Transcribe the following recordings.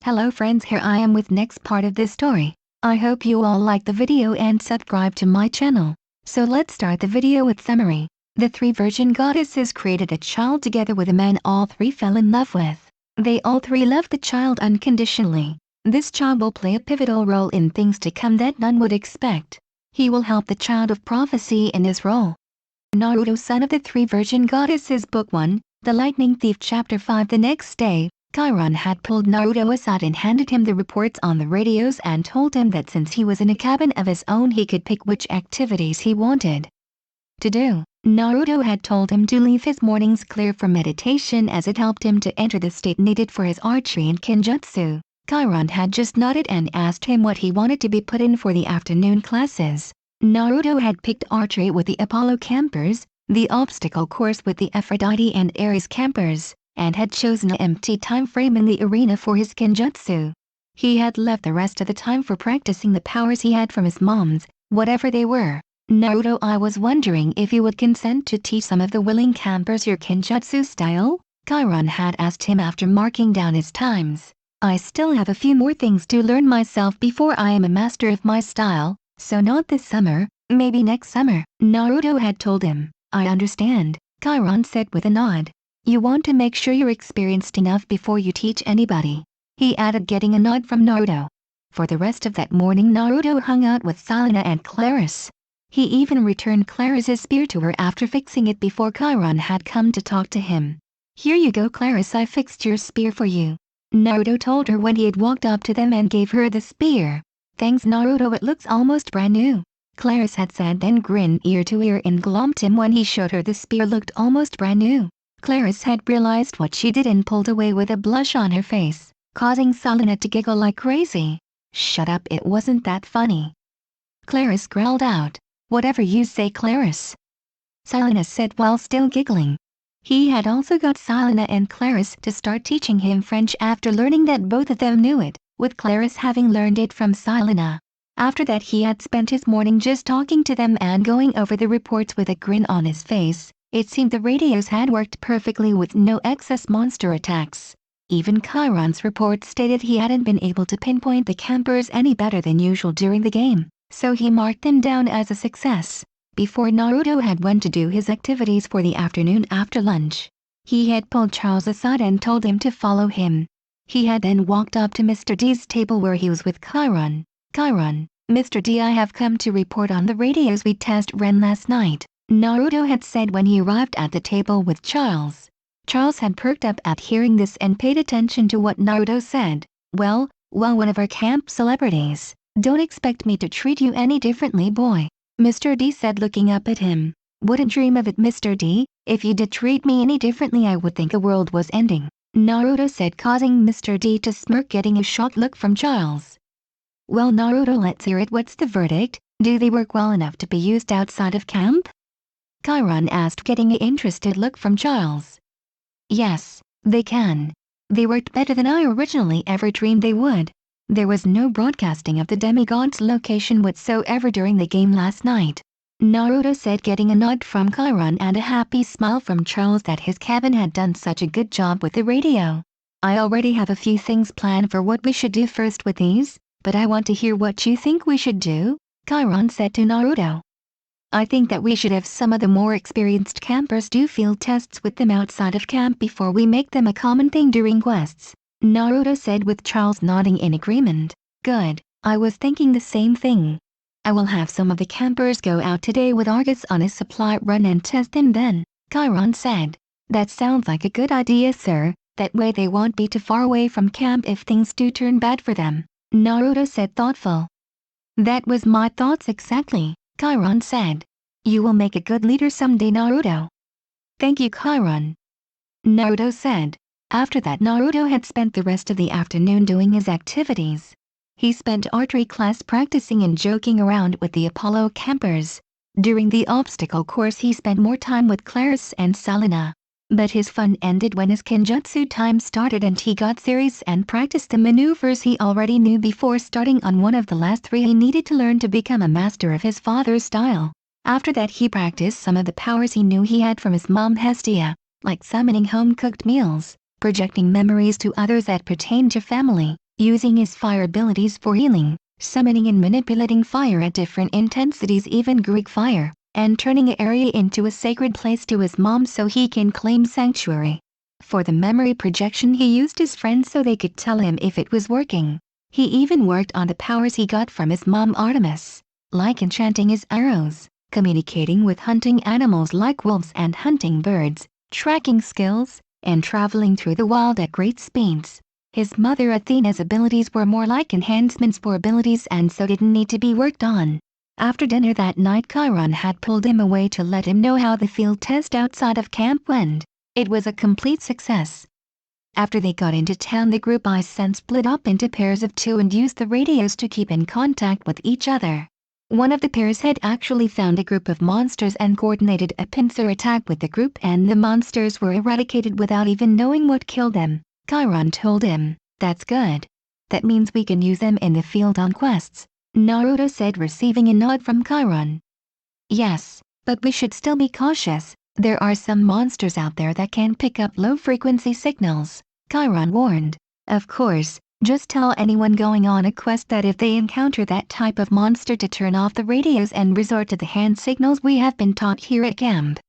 Hello friends, here I am with next part of this story. I hope you all like the video and subscribe to my channel. So let's start the video with summary. The three virgin goddesses created a child together with a man all three fell in love with. They all three loved the child unconditionally. This child will play a pivotal role in things to come that none would expect. He will help the child of prophecy in his role. Naruto, son of the three virgin goddesses. Book 1, The Lightning Thief. Chapter 5. The next day, Chiron had pulled Naruto aside and handed him the reports on the radios and told him that since he was in a cabin of his own he could pick which activities he wanted to do. Naruto had told him to leave his mornings clear for meditation as it helped him to enter the state needed for his archery and kenjutsu. Chiron had just nodded and asked him what he wanted to be put in for the afternoon classes. Naruto had picked archery with the Apollo campers, the obstacle course with the Aphrodite and Ares campers, and had chosen an empty time frame in the arena for his kenjutsu. He had left the rest of the time for practicing the powers he had from his moms, whatever they were. Naruto, I was wondering if you would consent to teach some of the willing campers your kenjutsu style? Chiron had asked him after marking down his times. I still have a few more things to learn myself before I am a master of my style, so not this summer, maybe next summer. Naruto had told him. I understand, Chiron said with a nod. You want to make sure you're experienced enough before you teach anybody, he added, getting a nod from Naruto. For the rest of that morning Naruto hung out with Salina and Claris. He even returned Claris's spear to her after fixing it before Chiron had come to talk to him. Here you go Claris, I fixed your spear for you, Naruto told her when he had walked up to them and gave her the spear. Thanks Naruto, it looks almost brand new, Claris had said, then grinned ear to ear and glommed him when he showed her the spear looked almost brand new. Claris had realized what she did and pulled away with a blush on her face, causing Salina to giggle like crazy. Shut up, it wasn't that funny, Claris growled out. Whatever you say Claris, Salina said while still giggling. He had also got Salina and Claris to start teaching him French after learning that both of them knew it, with Claris having learned it from Salina. After that he had spent his morning just talking to them and going over the reports with a grin on his face. It seemed the radios had worked perfectly with no excess monster attacks. Even Chiron's report stated he hadn't been able to pinpoint the campers any better than usual during the game, so he marked them down as a success. Before Naruto had went to do his activities for the afternoon after lunch, he had pulled Charles aside and told him to follow him. He had then walked up to Mr. D's table where he was with Chiron. Chiron, Mr. D, I have come to report on the radios we test ran last night, Naruto had said when he arrived at the table with Charles. Charles had perked up at hearing this and paid attention to what Naruto said. Well, one of our camp celebrities. Don't expect me to treat you any differently, boy, Mr. D said, looking up at him. Wouldn't dream of it, Mr. D. If you did treat me any differently I would think the world was ending, Naruto said, causing Mr. D to smirk, getting a shocked look from Charles. Well Naruto, let's hear it. What's the verdict? Do they work well enough to be used outside of camp? Chiron asked, getting an interested look from Charles. Yes, they can. They worked better than I originally ever dreamed they would. There was no broadcasting of the demigod's location whatsoever during the game last night, Naruto said, getting a nod from Chiron and a happy smile from Charles that his cabin had done such a good job with the radio. I already have a few things planned for what we should do first with these, but I want to hear what you think we should do, Chiron said to Naruto. I think that we should have some of the more experienced campers do field tests with them outside of camp before we make them a common thing during quests, Naruto said, with Charles nodding in agreement. Good, I was thinking the same thing. I will have some of the campers go out today with Argus on a supply run and test them then, Chiron said. That sounds like a good idea, sir. That way they won't be too far away from camp if things do turn bad for them, Naruto said, thoughtful. That was my thoughts exactly, Chiron said. You will make a good leader someday, Naruto. Thank you, Chiron, Naruto said. After that Naruto had spent the rest of the afternoon doing his activities. He spent archery class practicing and joking around with the Apollo campers. During the obstacle course he spent more time with Claris and Salina. But his fun ended when his kenjutsu time started and he got serious and practiced the maneuvers he already knew before starting on one of the last three he needed to learn to become a master of his father's style. After that he practiced some of the powers he knew he had from his mom Hestia, like summoning home-cooked meals, projecting memories to others that pertained to family, using his fire abilities for healing, summoning and manipulating fire at different intensities, even Greek fire, and turning an area into a sacred place to his mom so he can claim sanctuary. For the memory projection, he used his friends so they could tell him if it was working. He even worked on the powers he got from his mom Artemis, like enchanting his arrows, communicating with hunting animals like wolves and hunting birds, tracking skills, and traveling through the wild at great speeds. His mother Athena's abilities were more like enhancements for abilities and so didn't need to be worked on. After dinner that night, Chiron had pulled him away to let him know how the field test outside of camp went. It was a complete success. After they got into town, the group I sent split up into pairs of 2 and used the radios to keep in contact with each other. One of the pairs had actually found a group of monsters and coordinated a pincer attack with the group, and the monsters were eradicated without even knowing what killed them. Chiron told him, "That's good. That means we can use them in the field on quests," Naruto said, receiving a nod from Chiron. "Yes, but we should still be cautious. There are some monsters out there that can pick up low-frequency signals," Chiron warned. "Of course, just tell anyone going on a quest that if they encounter that type of monster to turn off the radios and resort to the hand signals we have been taught here at camp,"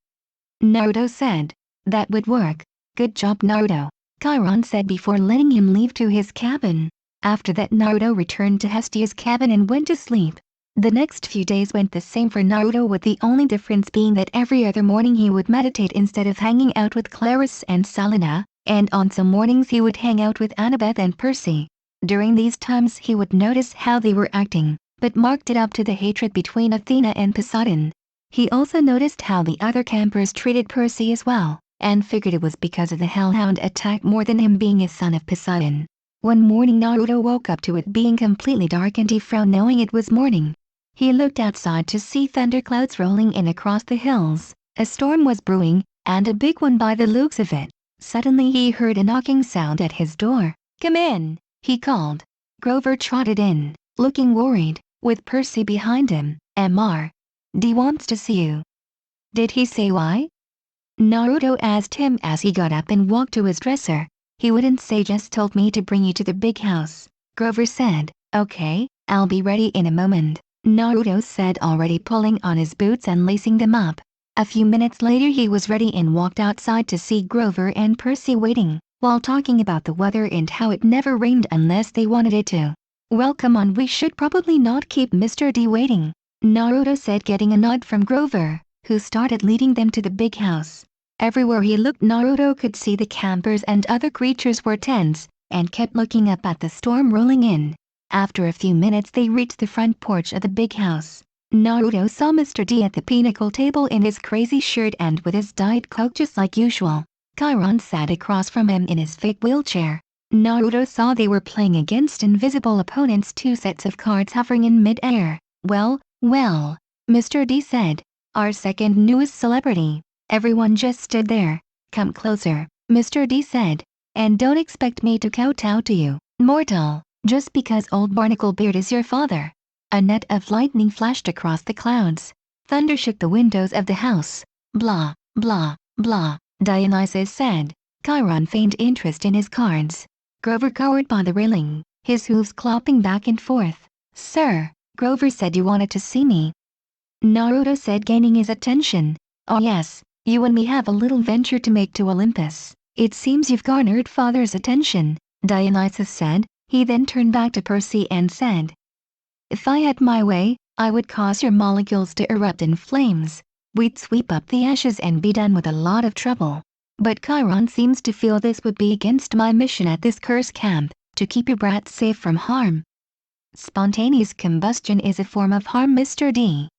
Naruto said. "That would work. Good job, Naruto," Chiron said before letting him leave to his cabin. After that, Naruto returned to Hestia's cabin and went to sleep. The next few days went the same for Naruto, with the only difference being that every other morning he would meditate instead of hanging out with Clarice and Selena, and on some mornings he would hang out with Annabeth and Percy. During these times he would notice how they were acting, but marked it up to the hatred between Athena and Poseidon. He also noticed how the other campers treated Percy as well, and figured it was because of the Hellhound attack more than him being a son of Poseidon. One morning Naruto woke up to it being completely dark and he frowned knowing it was morning. He looked outside to see thunderclouds rolling in across the hills. A storm was brewing, and a big one by the looks of it. Suddenly he heard a knocking sound at his door. "Come in," he called. Grover trotted in, looking worried, with Percy behind him. "Mr. D wants to see you." "Did he say why?" Naruto asked him as he got up and walked to his dresser. "He wouldn't say, just told me to bring you to the big house," Grover said. "Okay, I'll be ready in a moment," Naruto said, already pulling on his boots and lacing them up. A few minutes later he was ready and walked outside to see Grover and Percy waiting, while talking about the weather and how it never rained unless they wanted it to. "Well, come on, we should probably not keep Mr. D waiting," Naruto said, getting a nod from Grover, who started leading them to the big house. Everywhere he looked, Naruto could see the campers and other creatures were tense, and kept looking up at the storm rolling in. After a few minutes they reached the front porch of the big house. Naruto saw Mr. D at the pinnacle table in his crazy shirt and with his dyed cloak just like usual. Chiron sat across from him in his fake wheelchair. Naruto saw they were playing against invisible opponents, 2 sets of cards hovering in mid-air. Well, Mr. D said. "Our second newest celebrity." Everyone just stood there. "Come closer," Mr. D said. "And don't expect me to kowtow to you, mortal, just because old Barnacle-Beard is your father." A net of lightning flashed across the clouds. Thunder shook the windows of the house. "Blah, blah, blah," Dionysus said. Chiron feigned interest in his cards. Grover cowered by the railing, his hooves clopping back and forth. "Sir," Grover said, "you wanted to see me?" Naruto said, gaining his attention. "Oh yes, you and me have a little venture to make to Olympus. It seems you've garnered father's attention," Dionysus said. He then turned back to Percy and said, "If I had my way, I would cause your molecules to erupt in flames. We'd sweep up the ashes and be done with a lot of trouble. But Chiron seems to feel this would be against my mission at this curse camp, to keep your brats safe from harm." "Spontaneous combustion is a form of harm, Mr. D,"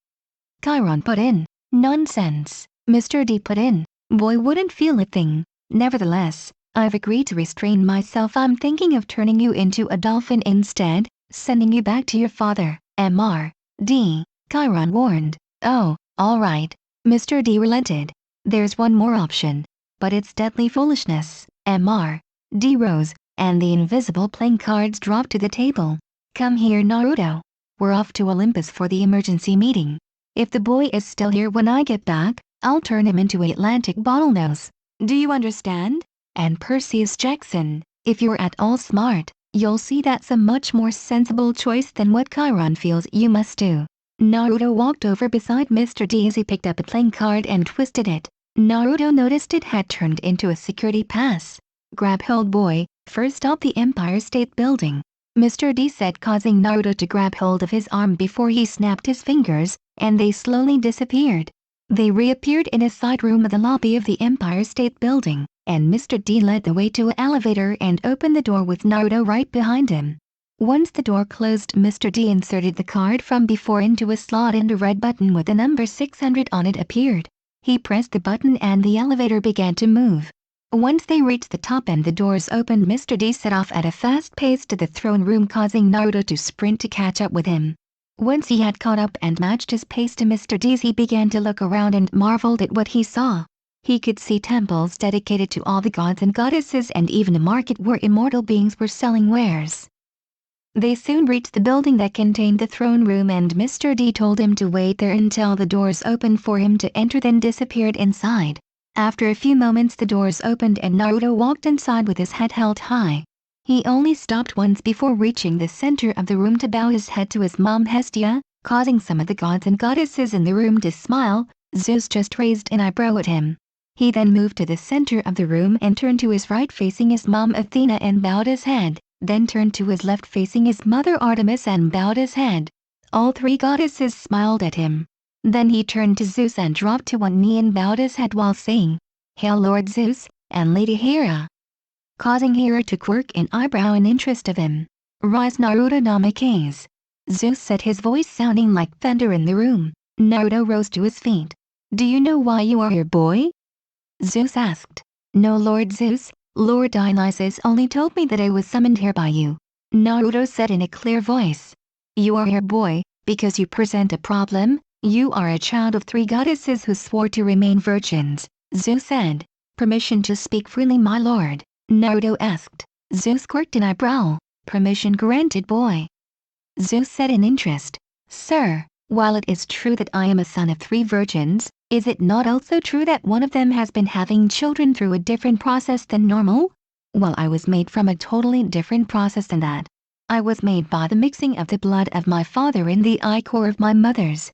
Chiron put in. "Nonsense," Mr. D put in. "Boy wouldn't feel a thing. Nevertheless, I've agreed to restrain myself. I'm thinking of turning you into a dolphin instead, sending you back to your father, Mr. D, Chiron warned. "Oh, all right," Mr. D relented. "There's one more option, but it's deadly foolishness." Mr. D rose, and the invisible playing cards dropped to the table. "Come here, Naruto. We're off to Olympus for the emergency meeting. If the boy is still here when I get back, I'll turn him into Atlantic Bottlenose. Do you understand? And Perseus Jackson, if you're at all smart, You'll see that's a much more sensible choice than what Chiron feels you must do. Naruto walked over beside Mr. D as he picked up a playing card and twisted it. Naruto noticed it had turned into a security pass. Grab hold, boy, first stop the Empire State Building, Mr. D said, causing Naruto to grab hold of his arm before he snapped his fingers, and they slowly disappeared. They reappeared in a side room of the lobby of the Empire State Building, and Mr. D led the way to an elevator and opened the door with Naruto right behind him. Once the door closed, Mr. D inserted the card from before into a slot and a red button with the number 600 on it appeared. He pressed the button and the elevator began to move. Once they reached the top and the doors opened, Mr. D set off at a fast pace to the throne room, causing Naruto to sprint to catch up with him. Once he had caught up and matched his pace to Mr. D's, he began to look around and marveled at what he saw. He could see temples dedicated to all the gods and goddesses and even a market where immortal beings were selling wares. They soon reached the building that contained the throne room, and Mr. D told him to wait there until the doors opened for him to enter, then disappeared inside. After a few moments the doors opened and Naruto walked inside with his head held high. He only stopped once before reaching the center of the room to bow his head to his mom Hestia, causing some of the gods and goddesses in the room to smile. Zeus just raised an eyebrow at him. He then moved to the center of the room and turned to his right facing his mom Athena and bowed his head, then turned to his left facing his mother Artemis and bowed his head. All three goddesses smiled at him. Then he turned to Zeus and dropped to one knee and bowed his head while saying, "Hail Lord Zeus, and Lady Hera," causing Hera to quirk an eyebrow in interest of him. "Rise, Naruto Namikaze," Zeus said, his voice sounding like thunder in the room. Naruto rose to his feet. "Do you know why you are here, boy?" Zeus asked. "No, Lord Zeus, Lord Dionysus only told me that I was summoned here by you," Naruto said in a clear voice. "You are here, boy, because you present a problem. You are a child of three goddesses who swore to remain virgins," Zeus said. "Permission to speak freely, my lord?" Naruto asked. Zeus quirked an eyebrow. "Permission granted, boy," Zeus said in interest. "Sir, while it is true that I am a son of three virgins, is it not also true that one of them has been having children through a different process than normal? Well, I was made from a totally different process than that. I was made by the mixing of the blood of my father in the ichor of my mother's.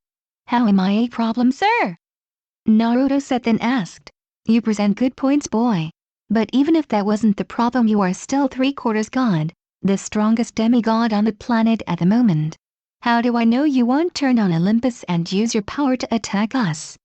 How am I a problem, sir?" Naruto said, then asked. "You present good points, boy. But even if that wasn't the problem, you are still three-quarters god, the strongest demigod on the planet at the moment. How do I know you won't turn on Olympus and use your power to attack us?"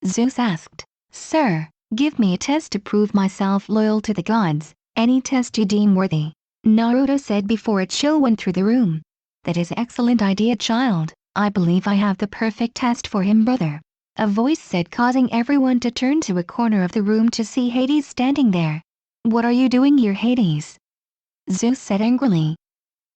Zeus asked. "Sir, give me a test to prove myself loyal to the gods, any test you deem worthy," Naruto said before a chill went through the room. "That is an excellent idea, child. I believe I have the perfect test for him, brother," a voice said, causing everyone to turn to a corner of the room to see Hades standing there. "What are you doing here, Hades?" Zeus said angrily.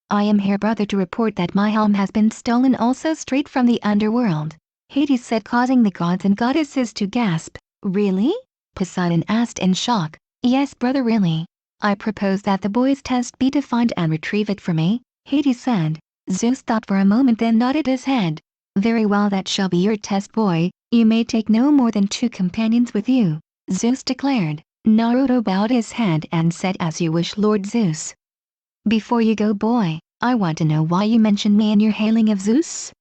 "I am here, brother, to report that my helm has been stolen, also straight from the underworld," Hades said, causing the gods and goddesses to gasp. "Really?" Poseidon asked in shock. "Yes, brother, really. I propose that the boy's test be to find and retrieve it for me," Hades said. Zeus thought for a moment, then nodded his head. "Very well, that shall be your test, boy. You may take no more than 2 companions with you," Zeus declared. Naruto bowed his head and said, "As you wish, Lord Zeus." "Before you go, boy, I want to know why you mentioned me in your hailing of Zeus?"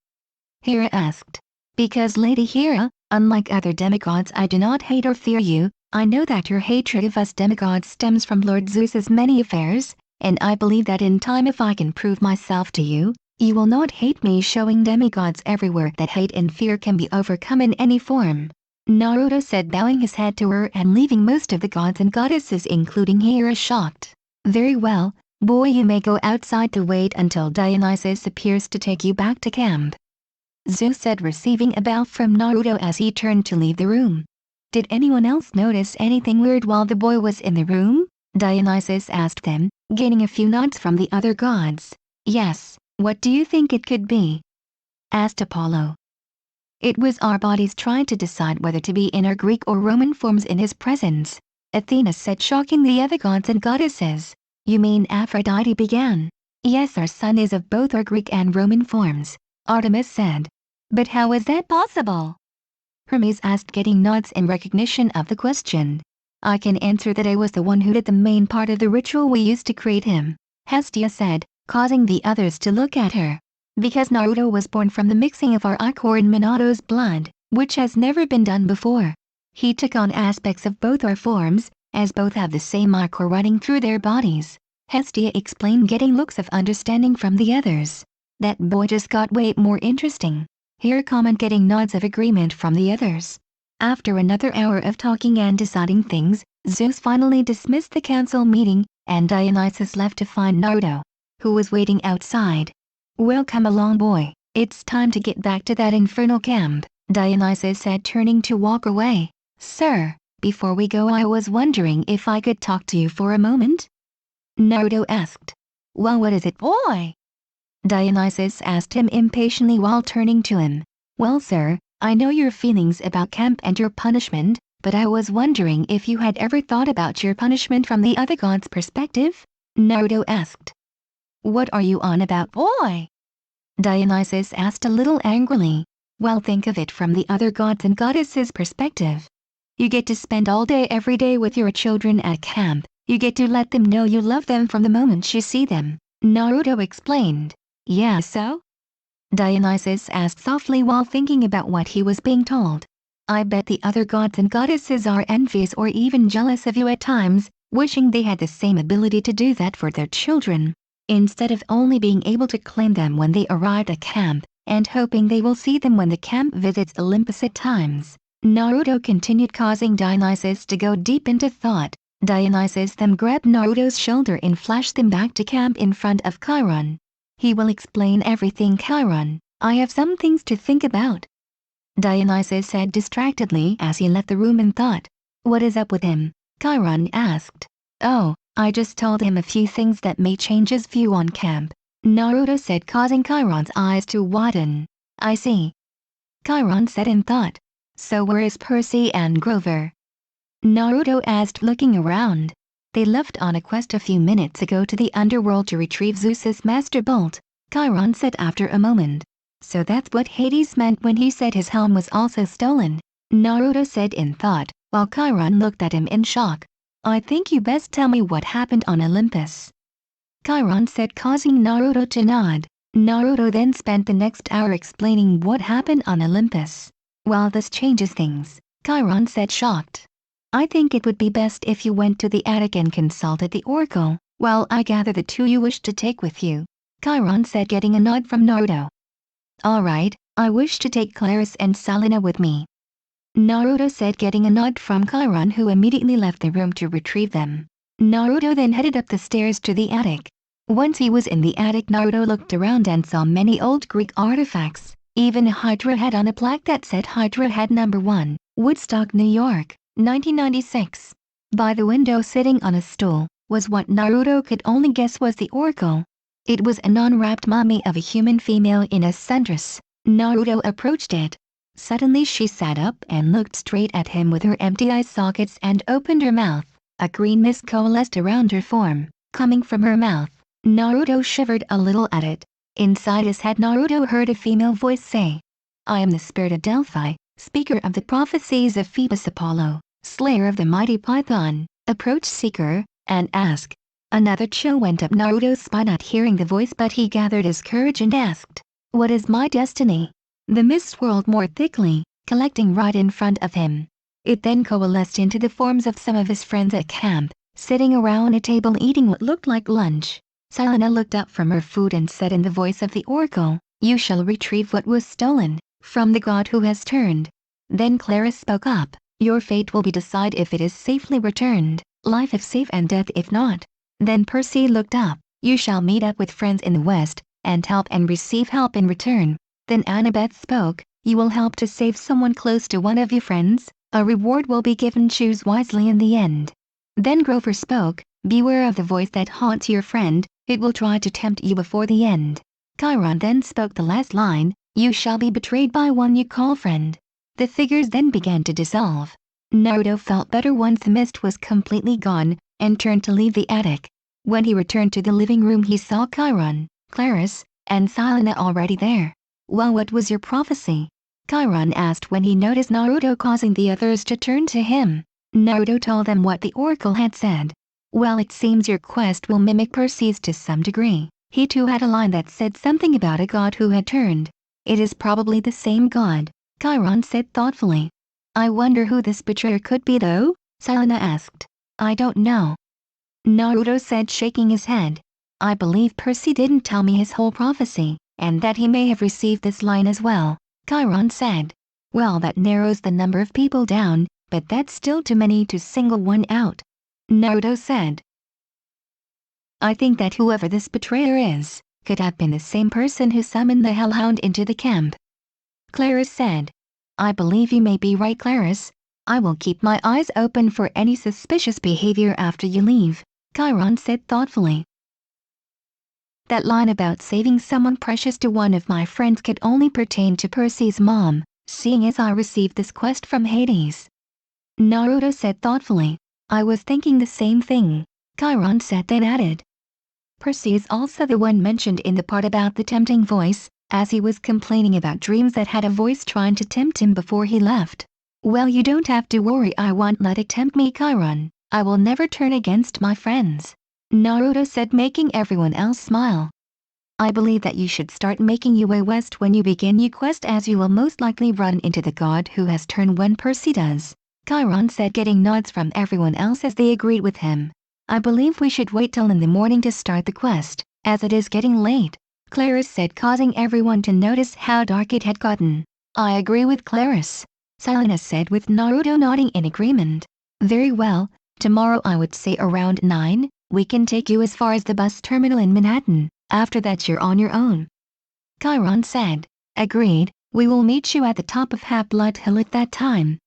Hera asked. "Because, Lady Hera, unlike other demigods, I do not hate or fear you. I know that your hatred of us demigods stems from Lord Zeus's many affairs, and I believe that in time, if I can prove myself to you, you will not hate me, showing demigods everywhere that hate and fear can be overcome in any form," Naruto said, bowing his head to her and leaving most of the gods and goddesses including Hera shocked. "Very well, boy, you may go outside to wait until Dionysus appears to take you back to camp," Zeus said, receiving a bow from Naruto as he turned to leave the room. "Did anyone else notice anything weird while the boy was in the room?" Dionysus asked them, gaining a few nods from the other gods. "Yes, what do you think it could be?" asked Apollo. "It was our bodies trying to decide whether to be in our Greek or Roman forms in his presence," Athena said, shocking the other gods and goddesses. "You mean Aphrodite began?" "Yes, our son is of both our Greek and Roman forms," Artemis said. "But how is that possible?" Hermes asked, getting nods in recognition of the question. "I can answer that I was the one who did the main part of the ritual we used to create him," Hestia said, causing the others to look at her. Because Naruto was born from the mixing of our Ikurin Minato's blood, which has never been done before. He took on aspects of both our forms, as both have the same Ichor running through their bodies. Hestia explained, getting looks of understanding from the others. That boy just got way more interesting. Here comment, getting nods of agreement from the others. After another hour of talking and deciding things, Zeus finally dismissed the council meeting, and Dionysus left to find Naruto, who was waiting outside. "Well, come along, boy, it's time to get back to that infernal camp," Dionysus said, turning to walk away. "Sir, before we go, I was wondering if I could talk to you for a moment?" Naruto asked. "Well, what is it, boy?" Dionysus asked him impatiently while turning to him. "Well, sir, I know your feelings about camp and your punishment, but I was wondering if you had ever thought about your punishment from the other gods' perspective?" Naruto asked. "What are you on about, boy?" Dionysus asked a little angrily. "Well, think of it from the other gods and goddesses' perspective. You get to spend all day every day with your children at camp. You get to let them know you love them from the moment you see them," Naruto explained. "Yeah, so?" Dionysus asked softly while thinking about what he was being told. "I bet the other gods and goddesses are envious or even jealous of you at times, wishing they had the same ability to do that for their children, instead of only being able to claim them when they arrive at camp, and hoping they will see them when the camp visits Olympus at times." Naruto continued, causing Dionysus to go deep into thought. Dionysus then grabbed Naruto's shoulder and flashed them back to camp in front of Chiron. "He will explain everything, Chiron. I have some things to think about," Dionysus said distractedly as he left the room in thought. "What is up with him?" Chiron asked. "Oh, I just told him a few things that may change his view on camp," Naruto said, causing Chiron's eyes to widen. "I see," Chiron said in thought. "So where is Percy and Grover?" Naruto asked, looking around. "They left on a quest a few minutes ago to the underworld to retrieve Zeus's Master Bolt," Chiron said after a moment. "So that's what Hades meant when he said his helm was also stolen," Naruto said in thought, while Chiron looked at him in shock. "I think you best tell me what happened on Olympus," Chiron said, causing Naruto to nod. Naruto then spent the next hour explaining what happened on Olympus. "Well, this changes things," Chiron said, shocked. "I think it would be best if you went to the attic and consulted the oracle. Well, I gather the two you wish to take with you," Chiron said, getting a nod from Naruto. "Alright, I wish to take Claris and Salina with me," Naruto said, getting a nod from Chiron, who immediately left the room to retrieve them. Naruto then headed up the stairs to the attic. Once he was in the attic, Naruto looked around and saw many old Greek artifacts, even a Hydra head on a plaque that said Hydra Head No. 1, Woodstock, New York, 1996. By the window, sitting on a stool, was what Naruto could only guess was the oracle. It was a non-wrapped mummy of a human female in a sundress. Naruto approached it. Suddenly she sat up and looked straight at him with her empty eye sockets and opened her mouth. A green mist coalesced around her form, coming from her mouth. Naruto shivered a little at it. Inside his head, Naruto heard a female voice say, "I am the spirit of Delphi, speaker of the prophecies of Phoebus Apollo, slayer of the mighty Python. Approach, seeker, and ask." Another chill went up Naruto's spine at hearing the voice, but he gathered his courage and asked, "What is my destiny?" The mist swirled more thickly, collecting right in front of him. It then coalesced into the forms of some of his friends at camp, sitting around a table eating what looked like lunch. Salina looked up from her food and said in the voice of the oracle, "You shall retrieve what was stolen, from the god who has turned." Then Claris spoke up, "Your fate will be decided if it is safely returned, life if safe and death if not." Then Percy looked up, "You shall meet up with friends in the west, and help and receive help in return." Then Annabeth spoke, "You will help to save someone close to one of your friends, a reward will be given, choose wisely in the end." Then Grover spoke, "Beware of the voice that haunts your friend, it will try to tempt you before the end." Chiron then spoke the last line, "You shall be betrayed by one you call friend." The figures then began to dissolve. Naruto felt better once the mist was completely gone, and turned to leave the attic. When he returned to the living room, he saw Chiron, Claris, and Salina already there. "Well, what was your prophecy?" Chiron asked when he noticed Naruto, causing the others to turn to him. Naruto told them what the oracle had said. Well, it seems your quest will mimic Percy's to some degree. He too had a line that said something about a god who had turned. It is probably the same god, Chiron said thoughtfully. I wonder who this betrayer could be though? Selena asked. I don't know. Naruto said, shaking his head. I believe Percy didn't tell me his whole prophecy, and that he may have received this line as well, Chiron said. Well, that narrows the number of people down, but that's still too many to single one out, Naruto said. I think that whoever this betrayer is, could have been the same person who summoned the Hellhound into the camp, Claris said. I believe you may be right, Claris. I will keep my eyes open for any suspicious behavior after you leave, Chiron said thoughtfully. That line about saving someone precious to one of my friends could only pertain to Percy's mom, seeing as I received this quest from Hades, Naruto said thoughtfully. I was thinking the same thing, Chiron said, then added. Percy is also the one mentioned in the part about the tempting voice, as he was complaining about dreams that had a voice trying to tempt him before he left. Well, you don't have to worry, I won't let it tempt me, Chiron. I will never turn against my friends, Naruto said, making everyone else smile. I believe that you should start making your way west when you begin your quest, as you will most likely run into the god who has turned when Percy does, Chiron said, getting nods from everyone else as they agreed with him. I believe we should wait till in the morning to start the quest, as it is getting late, Claris said, causing everyone to notice how dark it had gotten. I agree with Claris, Selena said, with Naruto nodding in agreement. Very well, tomorrow I would say around 9, we can take you as far as the bus terminal in Manhattan. After that you're on your own, Chiron said. Agreed, we will meet you at the top of Half-Blood Hill at that time,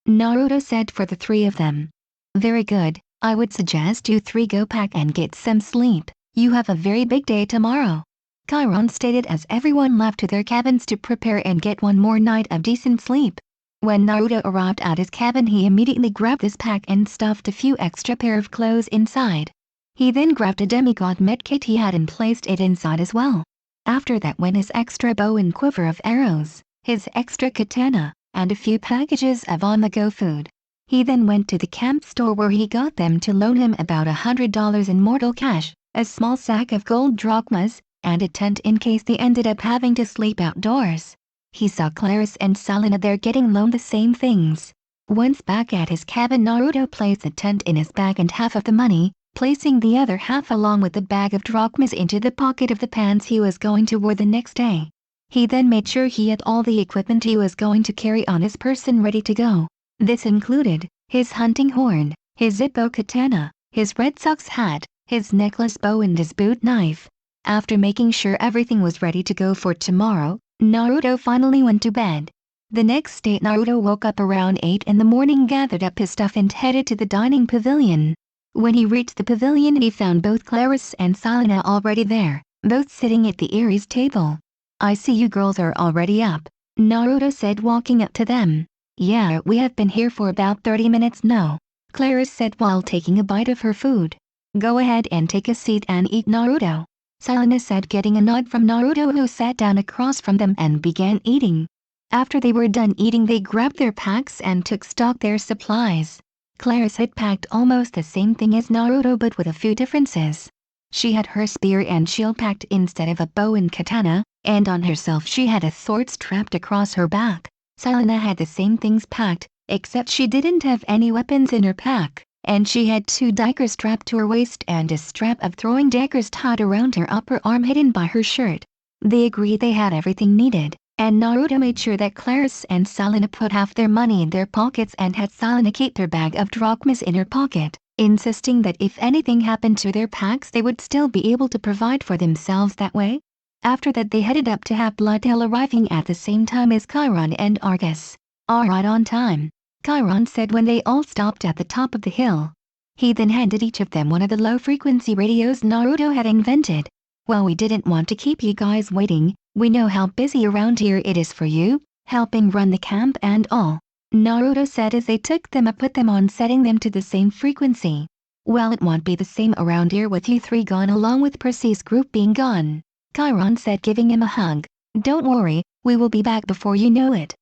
Naruto said for the three of them. Very good, I would suggest you three go pack and get some sleep. You have a very big day tomorrow, Chiron stated as everyone left to their cabins to prepare and get one more night of decent sleep. When Naruto arrived at his cabin, he immediately grabbed his pack and stuffed a few extra pair of clothes inside. He then grabbed a demigod medkit he had and placed it inside as well. After that went his extra bow and quiver of arrows, his extra katana, and a few packages of on-the-go food. He then went to the camp store where he got them to loan him about $100 in mortal cash, a small sack of gold drachmas, and a tent in case they ended up having to sleep outdoors. He saw Claris and Selena there getting loaned the same things. Once back at his cabin, Naruto placed the tent in his bag and half of the money, placing the other half along with the bag of drachmas into the pocket of the pants he was going to wear the next day. He then made sure he had all the equipment he was going to carry on his person ready to go. This included his hunting horn, his Zippo katana, his Red Sox hat, his necklace bow and his boot knife. After making sure everything was ready to go for tomorrow, Naruto finally went to bed. The next day Naruto woke up around 8 in the morning, gathered up his stuff and headed to the dining pavilion. When he reached the pavilion, he found both Claris and Selena already there, both sitting at the Aries table. I see you girls are already up, Naruto said, walking up to them. Yeah, we have been here for about 30 minutes now, Claris said while taking a bite of her food. Go ahead and take a seat and eat, Naruto, Selena said, getting a nod from Naruto, who sat down across from them and began eating. After they were done eating, they grabbed their packs and took stock their supplies. Claris had packed almost the same thing as Naruto, but with a few differences. She had her spear and shield packed instead of a bow and katana, and on herself she had a sword strapped across her back. Selena had the same things packed, except she didn't have any weapons in her pack, and she had 2 daggers strapped to her waist and a strap of throwing daggers tied around her upper arm hidden by her shirt. They agreed they had everything needed, and Naruto made sure that Claris and Selena put half their money in their pockets and had Selena keep their bag of drachmas in her pocket, insisting that if anything happened to their packs they would still be able to provide for themselves that way. After that they headed up to Half-Blood Hill, arriving at the same time as Chiron and Argus. All right, on time, Chiron said when they all stopped at the top of the hill. He then handed each of them one of the low-frequency radios Naruto had invented. Well, we didn't want to keep you guys waiting. We know how busy around here it is for you, helping run the camp and all, Naruto said as they took them up, put them on, setting them to the same frequency. Well, it won't be the same around here with you three gone along with Percy's group being gone, Chiron said, giving him a hug. Don't worry, we will be back before you know it,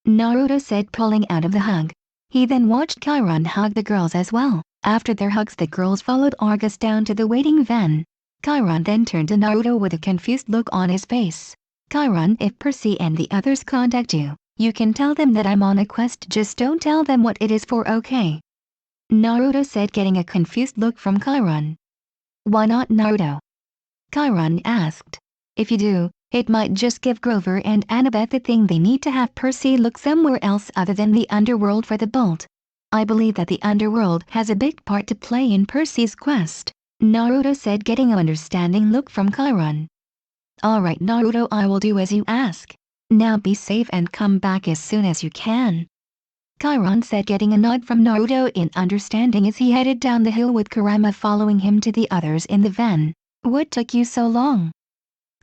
Naruto said, pulling out of the hug. He then watched Chiron hug the girls as well. After their hugs, the girls followed Argus down to the waiting van. Chiron then turned to Naruto with a confused look on his face. Chiron, if Percy and the others contact you, you can tell them that I'm on a quest, just don't tell them what it is for, okay? Naruto said, getting a confused look from Chiron. Why not, Naruto? Chiron asked. If you do, it might just give Grover and Annabeth the thing they need to have Percy look somewhere else other than the underworld for the bolt. I believe that the underworld has a big part to play in Percy's quest, Naruto said, getting an understanding look from Chiron. Alright Naruto, I will do as you ask. Now be safe and come back as soon as you can. Chiron said, getting a nod from Naruto in understanding as he headed down the hill with Kurama following him to the others in the van. What took you so long?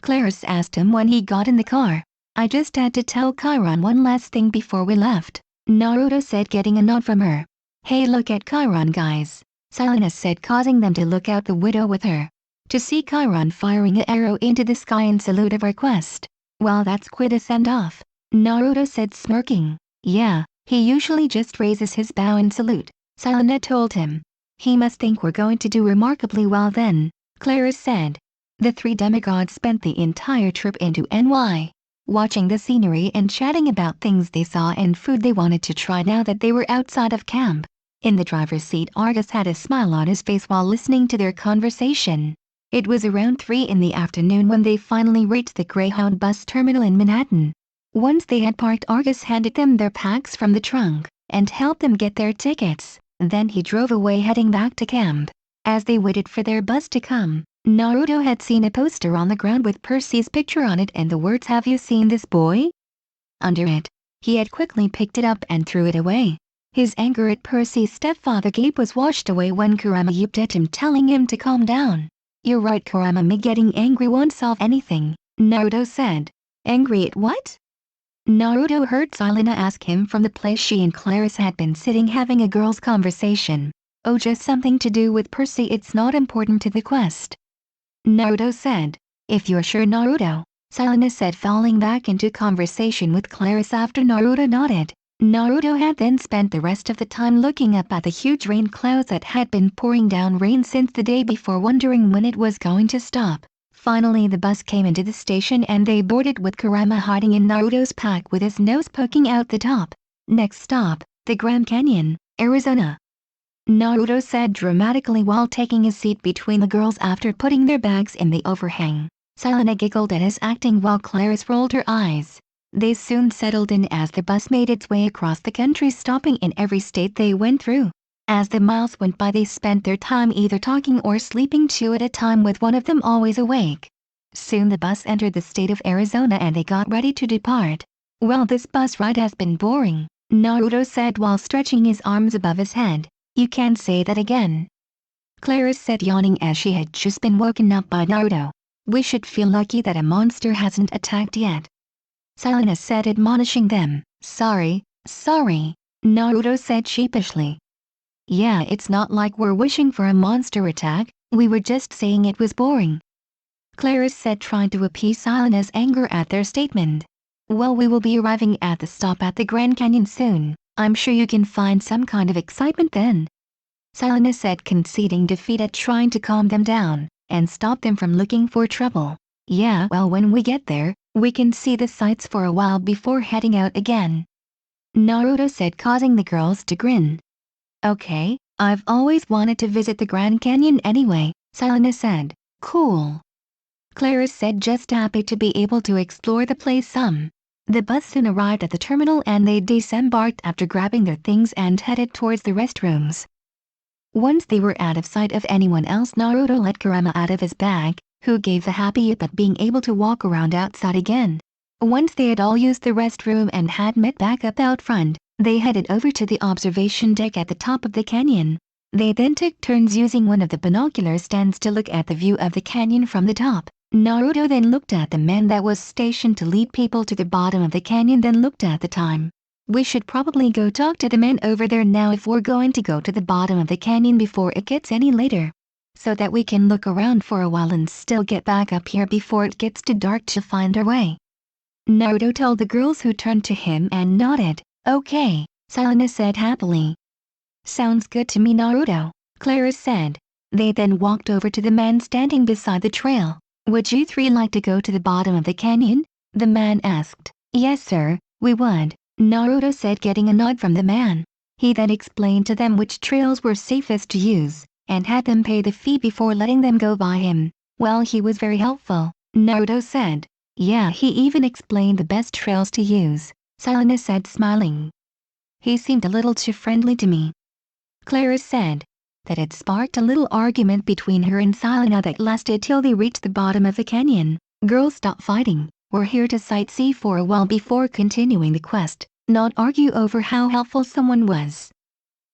Claris asked him when he got in the car. I just had to tell Chiron one last thing before we left, Naruto said, getting a nod from her. Hey, look at Chiron, guys, Selena said, causing them to look out the window with her. To see Chiron firing an arrow into the sky in salute of our quest. Well, that's quite a send-off, Naruto said, smirking. Yeah, he usually just raises his bow in salute, Selena told him. He must think we're going to do remarkably well then, Claris said. The three demigods spent the entire trip into NY, watching the scenery and chatting about things they saw and food they wanted to try now that they were outside of camp. In the driver's seat, Argus had a smile on his face while listening to their conversation. It was around 3 in the afternoon when they finally reached the Greyhound bus terminal in Manhattan. Once they had parked, Argus handed them their packs from the trunk and helped them get their tickets. Then he drove away, heading back to camp. As they waited for their bus to come, Naruto had seen a poster on the ground with Percy's picture on it and the words, "Have you seen this boy?" under it. He had quickly picked it up and threw it away. His anger at Percy's stepfather Gabe was washed away when Kurama yipped at him, telling him to calm down. You're right, Kurama, me getting angry won't solve anything, Naruto said. Angry at what? Naruto heard Selena ask him from the place she and Claris had been sitting having a girls' conversation. Oh, just something to do with Percy, it's not important to the quest, Naruto said. If you're sure, Naruto, Selena said, falling back into conversation with Claris after Naruto nodded. Naruto had then spent the rest of the time looking up at the huge rain clouds that had been pouring down rain since the day before, wondering when it was going to stop. Finally the bus came into the station and they boarded with Kurama hiding in Naruto's pack with his nose poking out the top. Next stop, the Grand Canyon, Arizona, Naruto said dramatically while taking his seat between the girls after putting their bags in the overhang. Selena giggled at his acting while Claris rolled her eyes. They soon settled in as the bus made its way across the country, stopping in every state they went through. As the miles went by, they spent their time either talking or sleeping, 2 at a time, with one of them always awake. Soon the bus entered the state of Arizona and they got ready to depart. Well, this bus ride has been boring, Naruto said while stretching his arms above his head. You can't say that again, Claris said, yawning as she had just been woken up by Naruto. We should feel lucky that a monster hasn't attacked yet, Selena said, admonishing them. Sorry, Naruto said sheepishly. Yeah, it's not like we're wishing for a monster attack, we were just saying it was boring, Claris said, trying to appease Selena's anger at their statement. Well, we will be arriving at the stop at the Grand Canyon soon. I'm sure you can find some kind of excitement then, Selena said, conceding defeat at trying to calm them down and stop them from looking for trouble. Yeah, well, when we get there, we can see the sights for a while before heading out again, Naruto said, causing the girls to grin. Okay, I've always wanted to visit the Grand Canyon anyway, Selena said. Cool, Claris said, just happy to be able to explore the place some. The bus soon arrived at the terminal and they disembarked after grabbing their things and headed towards the restrooms. Once they were out of sight of anyone else, Naruto let Kurama out of his bag, who gave a happy yip at being able to walk around outside again. Once they had all used the restroom and had met back up out front, they headed over to the observation deck at the top of the canyon. They then took turns using one of the binocular stands to look at the view of the canyon from the top. Naruto then looked at the man that was stationed to lead people to the bottom of the canyon, then looked at the time. We should probably go talk to the man over there now if we're going to go to the bottom of the canyon before it gets any later, so that we can look around for a while and still get back up here before it gets too dark to find our way, Naruto told the girls, who turned to him and nodded. Okay, Selena said happily. Sounds good to me, Naruto, Claris said. They then walked over to the man standing beside the trail. Would you three like to go to the bottom of the canyon? The man asked. Yes sir, we would, Naruto said, getting a nod from the man. He then explained to them which trails were safest to use, and had them pay the fee before letting them go by him. Well, he was very helpful, Naruto said. Yeah, he even explained the best trails to use, Selena said, smiling. He seemed a little too friendly to me, Claris said. That had sparked a little argument between her and Selena that lasted till they reached the bottom of the canyon. Girls, stop fighting. We're here to sightsee for a while before continuing the quest, not argue over how helpful someone was,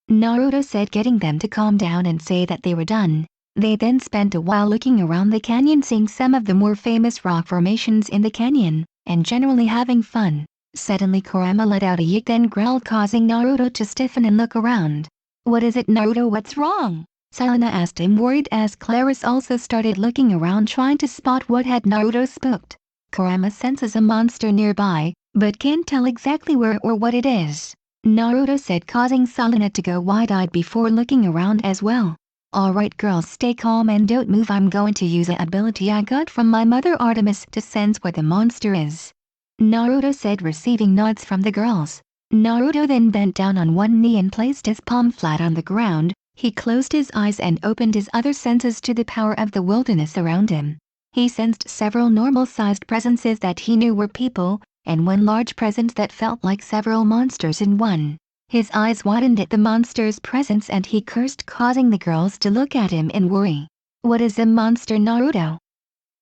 Naruto said, getting them to calm down and say that they were done. They then spent a while looking around the canyon, seeing some of the more famous rock formations in the canyon, and generally having fun. Suddenly Kurama let out a yik, then growled, causing Naruto to stiffen and look around. What is it, Naruto? What's wrong? Selena asked him, worried, as Claris also started looking around trying to spot what had Naruto spooked. Kurama senses a monster nearby, but can't tell exactly where or what it is, Naruto said, causing Selena to go wide-eyed before looking around as well. Alright girls, stay calm and don't move. I'm going to use an ability I got from my mother Artemis to sense where the monster is, Naruto said, receiving nods from the girls. Naruto then bent down on one knee and placed his palm flat on the ground. He closed his eyes and opened his other senses to the power of the wilderness around him. He sensed several normal-sized presences that he knew were people, and one large presence that felt like several monsters in one. His eyes widened at the monster's presence and he cursed, causing the girls to look at him in worry. What is a monster, Naruto?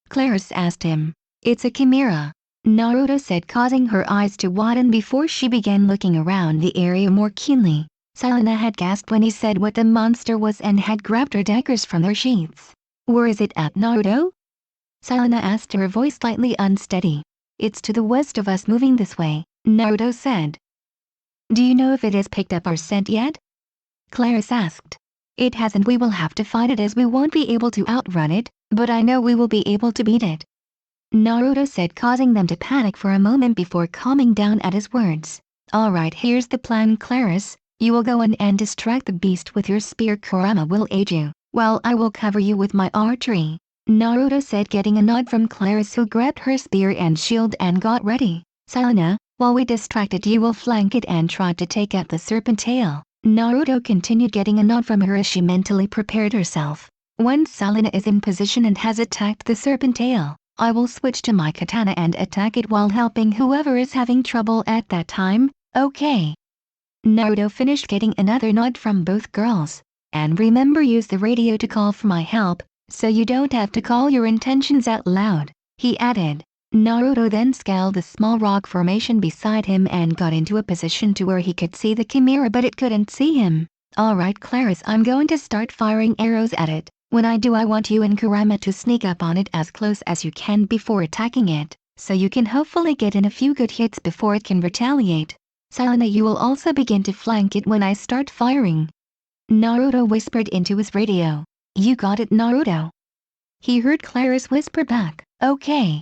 Claris asked him. It's a chimera, Naruto said, causing her eyes to widen before she began looking around the area more keenly. Selena had gasped when he said what the monster was and had grabbed her daggers from their sheaths. Where is it at, Naruto? Selena asked, her voice slightly unsteady. It's to the west of us, moving this way, Naruto said. Do you know if it has picked up our scent yet? Claris asked. It hasn't. We will have to fight it, as we won't be able to outrun it, but I know we will be able to beat it, Naruto said, causing them to panic for a moment before calming down at his words. Alright, here's the plan, Claris. You will go in and distract the beast with your spear. Kurama will aid you, while I will cover you with my archery, Naruto said, getting a nod from Claris, who grabbed her spear and shield and got ready. Selena, while we distract it, you will flank it and try to take out the serpent tail, Naruto continued, getting a nod from her as she mentally prepared herself. Once Selena is in position and has attacked the serpent tail, I will switch to my katana and attack it while helping whoever is having trouble at that time, okay? Naruto finished, getting another nod from both girls. And remember, use the radio to call for my help, so you don't have to call your intentions out loud, he added. Naruto then scaled the small rock formation beside him and got into a position to where he could see the chimera, but it couldn't see him. Alright Claris, I'm going to start firing arrows at it. When I do, I want you and Kurama to sneak up on it as close as you can before attacking it, so you can hopefully get in a few good hits before it can retaliate. Selena, you will also begin to flank it when I start firing, Naruto whispered into his radio. You got it, Naruto. He heard Claris whisper back, okay.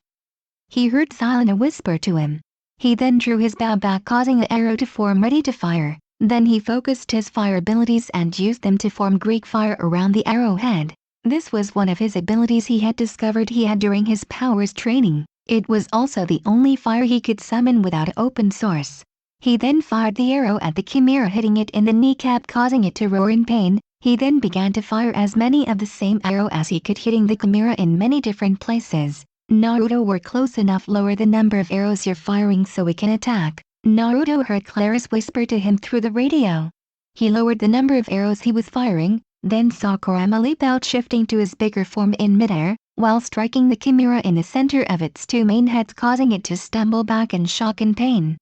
He heard Selena whisper to him. He then drew his bow back, causing the arrow to form ready to fire. Then he focused his fire abilities and used them to form Greek fire around the arrowhead. This was one of his abilities he had discovered he had during his powers training. It was also the only fire he could summon without open source. He then fired the arrow at the chimera, hitting it in the kneecap, causing it to roar in pain. He then began to fire as many of the same arrow as he could, hitting the chimera in many different places. Naruto, we're close enough, lower the number of arrows you're firing so we can attack, Naruto heard Claris whisper to him through the radio. He lowered the number of arrows he was firing, then saw Kurama leap out, shifting to his bigger form in midair, while striking the chimera in the center of its two main heads, causing it to stumble back in shock and pain.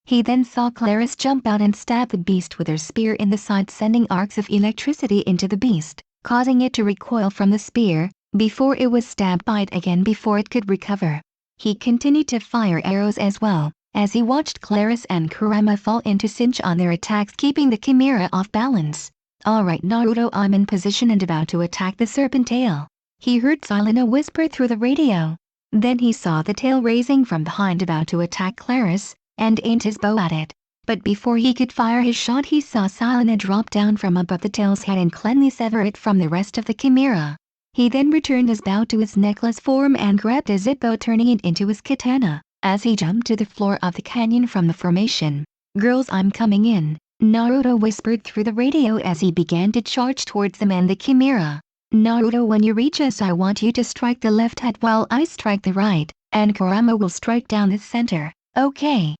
He then saw Claris jump out and stab the beast with her spear in the side, sending arcs of electricity into the beast, causing it to recoil from the spear, before it was stabbed by it again before it could recover. He continued to fire arrows as well, as he watched Claris and Kurama fall into cinch on their attacks, keeping the chimera off balance. Alright Naruto, I'm in position and about to attack the serpent tail, he heard Selena whisper through the radio. Then he saw the tail raising from behind, about to attack Claris, and aimed his bow at it. But before he could fire his shot, he saw Selena drop down from above the tail's head and cleanly sever it from the rest of the chimera. He then returned his bow to his necklace form and grabbed a zippo, turning it into his katana, as he jumped to the floor of the canyon from the formation. "Girls, I'm coming in," Naruto whispered through the radio as he began to charge towards them and the chimera. "Naruto, when you reach us, I want you to strike the left head while I strike the right, and Kurama will strike down the center, okay?"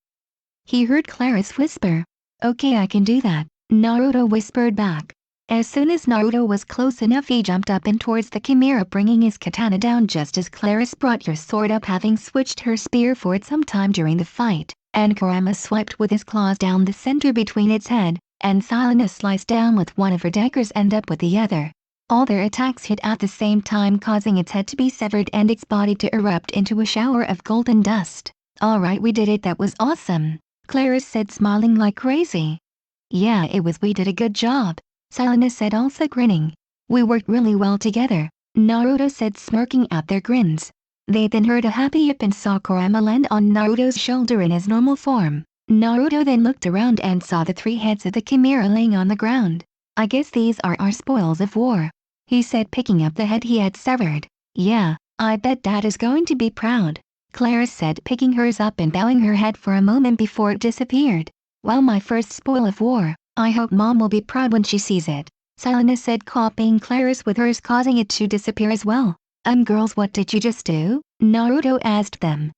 He heard Claris whisper. "Okay, I can do that," Naruto whispered back. As soon as Naruto was close enough, he jumped up and towards the chimera, bringing his katana down just as Claris brought her sword up, having switched her spear for it some time during the fight, and Kurama swiped with his claws down the center between its head, and Selena sliced down with one of her daggers and up with the other. All their attacks hit at the same time, causing its head to be severed and its body to erupt into a shower of golden dust. "Alright, we did it, that was awesome," Claris said, smiling like crazy. "Yeah, we did a good job," Selena said, also grinning. "We worked really well together," Naruto said, smirking at their grins. They then heard a happy yip and saw Kurama land on Naruto's shoulder in his normal form. Naruto then looked around and saw the 3 heads of the chimera laying on the ground. "I guess these are our spoils of war," he said, picking up the head he had severed. "Yeah, I bet Dad is going to be proud," Claris said, picking hers up and bowing her head for a moment before it disappeared. "Well, my first spoil of war. I hope Mom will be proud when she sees it," Selena said, copying Claris with hers, causing it to disappear as well. Girls, what did you just do?" Naruto asked them.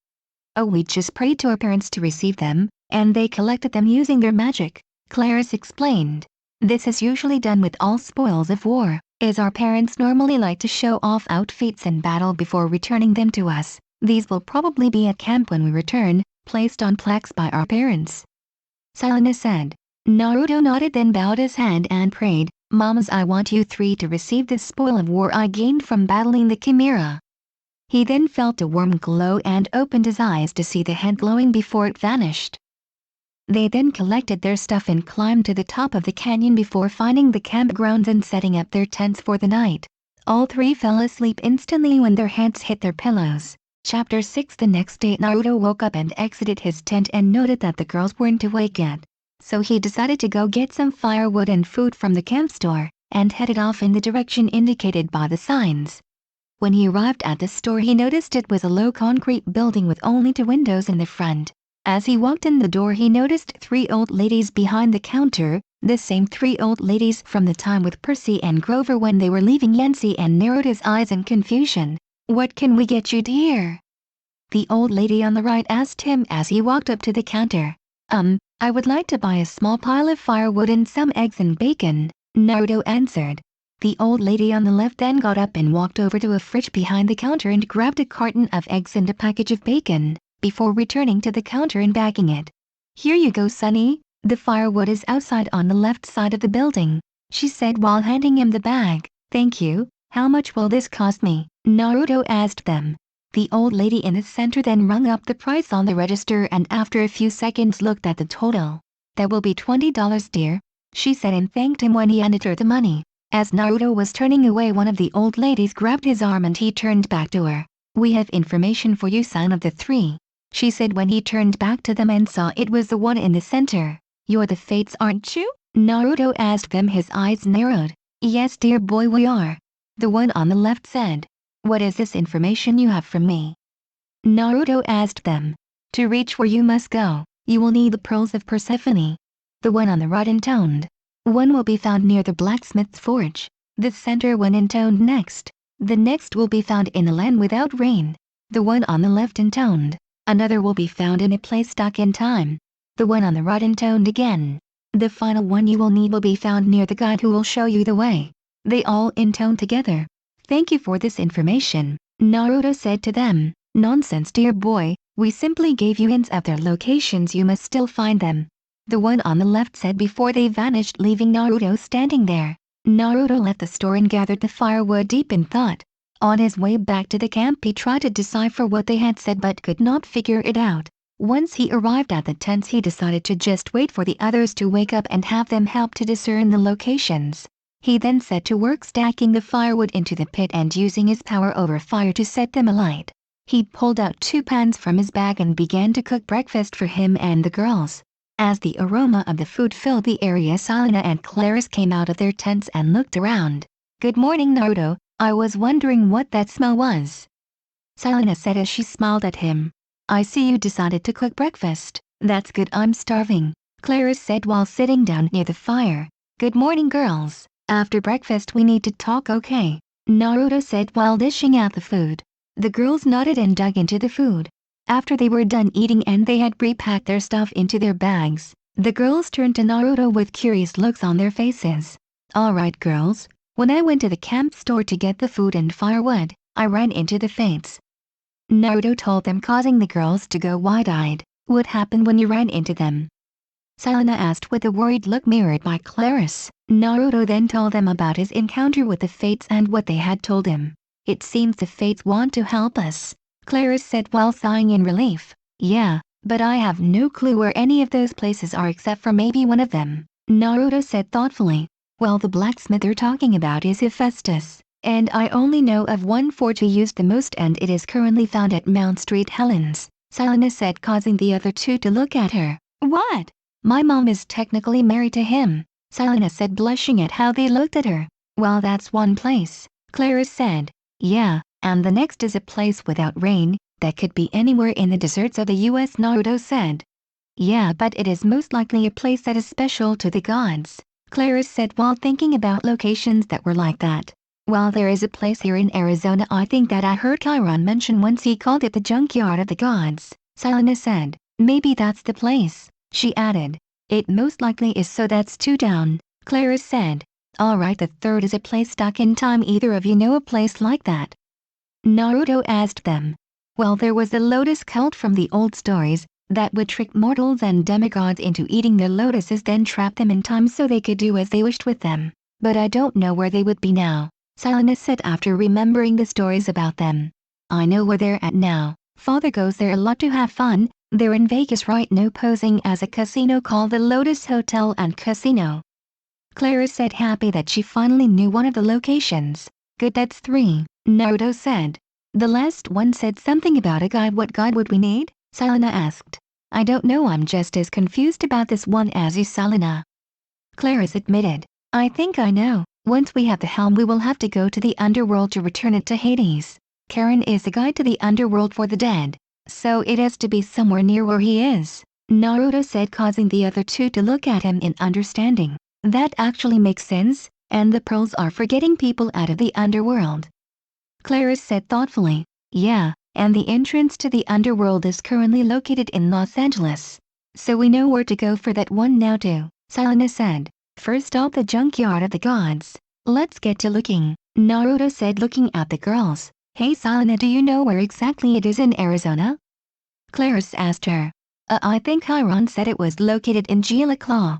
"Oh, we just prayed to our parents to receive them, and they collected them using their magic," Claris explained. "This is usually done with all spoils of war, as our parents normally like to show off outfits in battle before returning them to us. These will probably be at camp when we return, placed on plaques by our parents," Selena said. Naruto nodded, then bowed his head and prayed, "Mamas, I want you 3 to receive this spoil of war I gained from battling the chimera." He then felt a warm glow and opened his eyes to see the head glowing before it vanished. They then collected their stuff and climbed to the top of the canyon before finding the campgrounds and setting up their tents for the night. All 3 fell asleep instantly when their heads hit their pillows. Chapter 6. The next day, Naruto woke up and exited his tent and noted that the girls weren't awake yet. So he decided to go get some firewood and food from the camp store, and headed off in the direction indicated by the signs. When he arrived at the store, he noticed it was a low concrete building with only 2 windows in the front. As he walked in the door, he noticed 3 old ladies behind the counter, the same 3 old ladies from the time with Percy and Grover when they were leaving Yancy, and narrowed his eyes in confusion. "What can we get you, dear?" the old lady on the right asked him as he walked up to the counter. I would like to buy a small pile of firewood and some eggs and bacon," Naruto answered. The old lady on the left then got up and walked over to a fridge behind the counter and grabbed a carton of eggs and a package of bacon, before returning to the counter and bagging it. "Here you go, Sonny, the firewood is outside on the left side of the building," she said while handing him the bag. "Thank you. How much will this cost me?" Naruto asked them. The old lady in the center then rung up the price on the register and after a few seconds looked at the total. "That will be $20, dear," she said, and thanked him when he handed her the money. As Naruto was turning away, one of the old ladies grabbed his arm and he turned back to her. "We have information for you, son of the 3, she said when he turned back to them and saw it was the one in the center. "You're the Fates, aren't you?" Naruto asked them, his eyes narrowed. "Yes, dear boy, we are," the one on the left said. "What is this information you have from me?" Naruto asked them. "To reach where you must go, you will need the pearls of Persephone," the one on the right intoned. "One will be found near the blacksmith's forge," the center one intoned next. "The next will be found in a land without rain," the one on the left intoned. "Another will be found in a place stuck in time," the one on the right intoned again. "The final one you will need will be found near the guide who will show you the way," they all intoned together. "Thank you for this information," Naruto said to them. "Nonsense, dear boy, we simply gave you hints of their locations, you must still find them," the one on the left said before they vanished, leaving Naruto standing there. Naruto left the store and gathered the firewood deep in thought. On his way back to the camp, he tried to decipher what they had said but could not figure it out. Once he arrived at the tents, he decided to just wait for the others to wake up and have them help to discern the locations. He then set to work stacking the firewood into the pit and using his power over fire to set them alight. He pulled out 2 pans from his bag and began to cook breakfast for him and the girls. As the aroma of the food filled the area, Selena and Clarice came out of their tents and looked around. "Good morning, Naruto. I was wondering what that smell was," Selena said as she smiled at him. "I see you decided to cook breakfast. That's good, I'm starving," Clarice said while sitting down near the fire. "Good morning, girls. After breakfast we need to talk, okay?" Naruto said while dishing out the food. The girls nodded and dug into the food. After they were done eating and they had repacked their stuff into their bags, the girls turned to Naruto with curious looks on their faces. "Alright girls, when I went to the camp store to get the food and firewood, I ran into the Fates," Naruto told them, causing the girls to go wide-eyed. "What happened when you ran into them?" Selena asked with a worried look mirrored by Clarice. Naruto then told them about his encounter with the Fates and what they had told him. "It seems the Fates want to help us," Clarice said while sighing in relief. "Yeah, but I have no clue where any of those places are except for maybe one of them," Naruto said thoughtfully. "Well, the blacksmith they're talking about is Hephaestus, and I only know of one forge he used the most and it is currently found at Mount St. Helens," Selena said, causing the other two to look at her. "What? My mom is technically married to him," Selena said, blushing at how they looked at her. "Well, that's one place," Clarice said. "Yeah, and the next is a place without rain, that could be anywhere in the deserts of the US," Naruto said. "Yeah, but it is most likely a place that is special to the gods," Clarice said while thinking about locations that were like that. "Well, there is a place here in Arizona I think that I heard Chiron mention once, he called it the Junkyard of the Gods," Selena said. "Maybe that's the place," she added. "It most likely is, so that's two down," Clarice said. "Alright, the third is a place stuck in time. Either of you know a place like that?" Naruto asked them. "Well, there was the Lotus Cult from the old stories, that would trick mortals and demigods into eating their lotuses, then trap them in time so they could do as they wished with them. But I don't know where they would be now," Selena said after remembering the stories about them. "I know where they're at now. Father goes there a lot to have fun. They're in Vegas right now, posing as a casino called the Lotus Hotel and Casino," Clarice said, happy that she finally knew one of the locations. "Good, that's three," Naruto said. "The last one said something about a guide. What guide would we need?" Selena asked. "I don't know, I'm just as confused about this one as you, Selena," Clarice admitted. "I think I know. Once we have the helm we will have to go to the underworld to return it to Hades. Karen is the guide to the underworld for the dead, so it has to be somewhere near where he is," Naruto said, causing the other two to look at him in understanding. "That actually makes sense, and the pearls are for getting people out of the underworld," Clarice said thoughtfully. "Yeah, and the entrance to the underworld is currently located in Los Angeles, so we know where to go for that one now too," Selena said. "First stop, the Junkyard of the Gods. Let's get to looking," Naruto said, looking at the girls. "Hey Selena, do you know where exactly it is in Arizona?" Clarice asked her. I think Chiron said it was located in Geoloclaw,"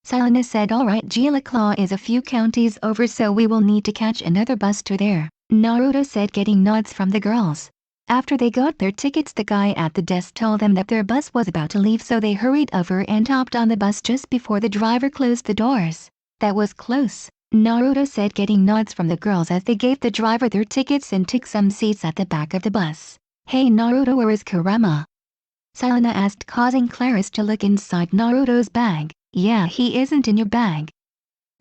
Selena said. "Alright, Geoloclaw is a few counties over, so we will need to catch another bus to there," Naruto said, getting nods from the girls. After they got their tickets, the guy at the desk told them that their bus was about to leave, so they hurried over and hopped on the bus just before the driver closed the doors. "That was close," Naruto said, getting nods from the girls as they gave the driver their tickets and took some seats at the back of the bus. "Hey Naruto, where is Kurama?" Selena asked, causing Clarice to look inside Naruto's bag. "Yeah, he isn't in your bag,"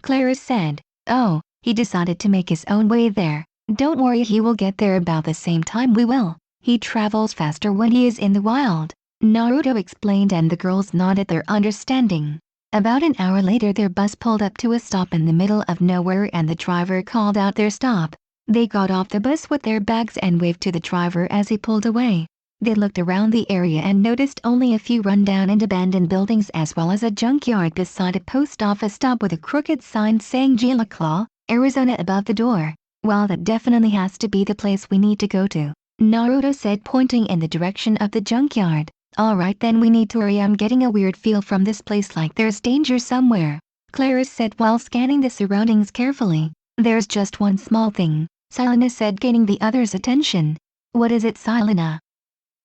Clarice said. "Oh, he decided to make his own way there. Don't worry, he will get there about the same time we will. He travels faster when he is in the wild," Naruto explained, and the girls nodded their understanding. About an hour later, their bus pulled up to a stop in the middle of nowhere and the driver called out their stop. They got off the bus with their bags and waved to the driver as he pulled away. They looked around the area and noticed only a few rundown and abandoned buildings, as well as a junkyard beside a post office stop with a crooked sign saying Geoloclaw, Arizona above the door. "Well, that definitely has to be the place we need to go to," Naruto said, pointing in the direction of the junkyard. "Alright, then we need to hurry. I'm getting a weird feel from this place, like there's danger somewhere," Clarice said while scanning the surroundings carefully. "There's just one small thing," Selena said, gaining the others' attention. "What is it, Selena?"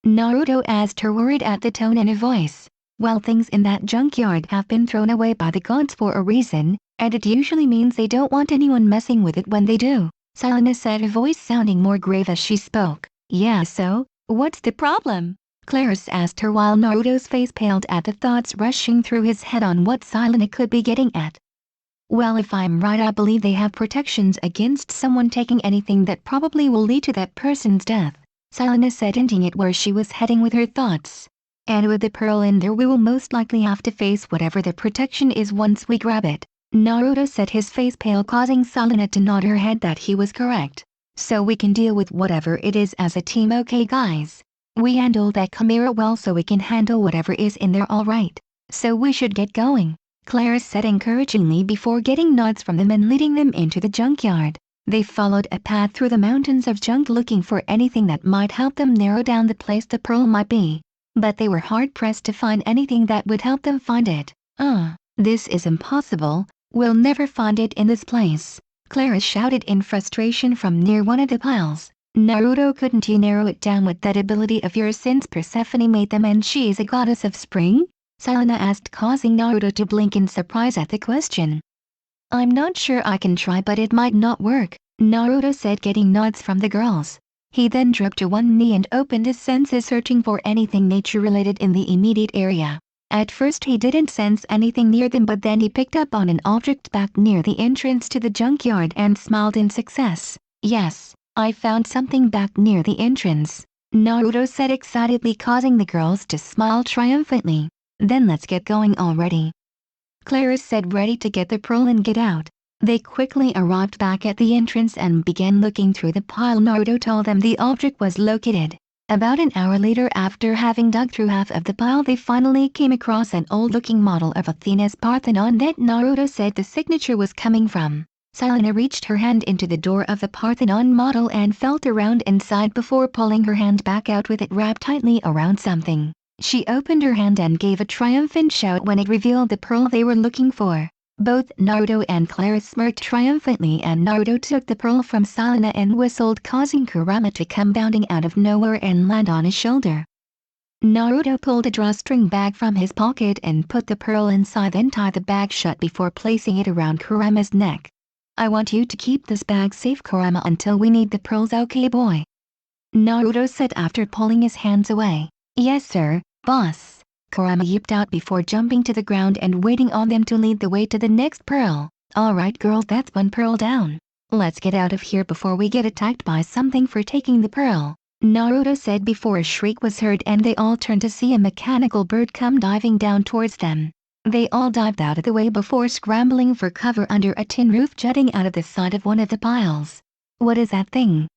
Naruto asked her, worried at the tone in her voice. "Well, things in that junkyard have been thrown away by the gods for a reason, and it usually means they don't want anyone messing with it when they do," Selena said, her voice sounding more grave as she spoke. "Yeah, so, what's the problem?" Claris asked her while Naruto's face paled at the thoughts rushing through his head on what Selena could be getting at. Well, if I'm right, I believe they have protections against someone taking anything that probably will lead to that person's death, Selena said, hinting at where she was heading with her thoughts. And with the pearl in there, we will most likely have to face whatever the protection is once we grab it. Naruto said, his face pale, causing Selena to nod her head that he was correct. So we can deal with whatever it is as a team, okay guys? We handled that Chimera well, so we can handle whatever is in there, alright. So we should get going, Claris said encouragingly before getting nods from the men leading them into the junkyard. They followed a path through the mountains of junk looking for anything that might help them narrow down the place the pearl might be. But they were hard-pressed to find anything that would help them find it. This is impossible, we'll never find it in this place, Claris shouted in frustration from near one of the piles. Naruto, couldn't you narrow it down with that ability of yours since Persephone made them and she's a goddess of spring? Selena asked, causing Naruto to blink in surprise at the question. I'm not sure, I can try, but it might not work, Naruto said, getting nods from the girls. He then dropped to one knee and opened his senses, searching for anything nature-related in the immediate area. At first he didn't sense anything near them, but then he picked up on an object back near the entrance to the junkyard and smiled in success. Yes, I found something back near the entrance, Naruto said excitedly, causing the girls to smile triumphantly. Then let's get going already, Claris said, ready to get the pearl and get out. They quickly arrived back at the entrance and began looking through the pile Naruto told them the object was located. About an hour later, after having dug through half of the pile, they finally came across an old-looking model of Athena's Parthenon that Naruto said the signature was coming from. Selena reached her hand into the door of the Parthenon model and felt around inside before pulling her hand back out with it wrapped tightly around something. She opened her hand and gave a triumphant shout when it revealed the pearl they were looking for. Both Naruto and Claris smirked triumphantly, and Naruto took the pearl from Selena and whistled, causing Kurama to come bounding out of nowhere and land on his shoulder. Naruto pulled a drawstring bag from his pocket and put the pearl inside, then tied the bag shut before placing it around Kurama's neck. I want you to keep this bag safe, Kurama, until we need the pearls, okay boy? Naruto said after pulling his hands away. Yes sir, boss, Kurama yipped out before jumping to the ground and waiting on them to lead the way to the next pearl. Alright girls, that's one pearl down. Let's get out of here before we get attacked by something for taking the pearl, Naruto said before a shriek was heard and they all turned to see a mechanical bird come diving down towards them. They all dived out of the way before scrambling for cover under a tin roof jutting out of the side of one of the piles. What is that thing?